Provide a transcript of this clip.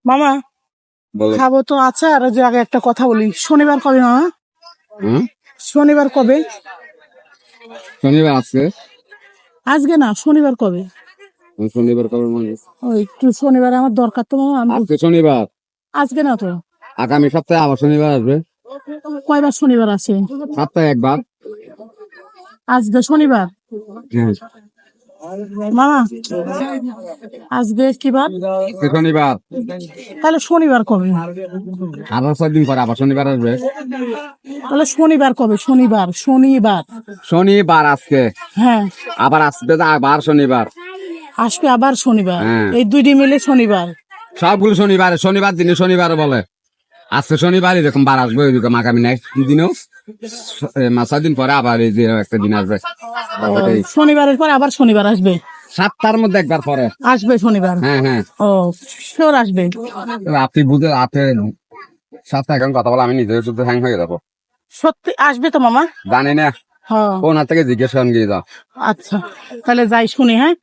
মামা বলো। খাবো তো আছে আর যে আগে একটা কথা বলি, শনিবার কবে মামা? শনিবার কবে? শনিবার আজকে? আজকে না, শনিবার কবে? শনিবার কবে মানে? ওই একটু শনিবার আমার দরকার তো মামা, আমি আজকে শনিবার, আজকে না তো। আগামী সপ্তাহে আবার শনিবার আসবে। কয়বার শনিবার আছে? সপ্তাহে একবার। আজকে শনিবার হ্যাঁ, মামা, আজকে কি বার? আজকে শনিবার, তাহলে শনিবার কবে? আবার 6 দিন পরে আবার শনিবার আসবে। তাহলে শনিবার কবে? শনিবার শনিবার শনিবার আজকে, হ্যাঁ, আবার আসবে তো আবার শনিবার। আসবে আবার শনিবার। হ্যাঁ। এই দুইটি মিলে শনিবার। সবগুলো শনিবার, শনিবার দিনে শনিবার বলে। আজকে শনিবার এরকম বার আসবে, এরকম আগামী নেক্সট দিনেও 6 দিন পরে আবার এই যে একটা দিন আসবে। এই শনিবারের পর আবার শনিবার আসবে। সপ্তাহের মধ্যে একবার পরে। আসবে শনিবার। হ্যাঁ হ্যাঁ, ও শিওর আসবে। আপনি বুঝে আপনি সপ্তাহে এখন কথা বলে আমি নিজে শুধু হ্যাং হয়ে যাবো। সত্যি আসবে তো মামা? জানি না, হ্যাঁ, ওনার থেকে জিজ্ঞেস করেন গিয়ে যাও। আচ্ছা তাহলে যাই শুনি, হ্যাঁ।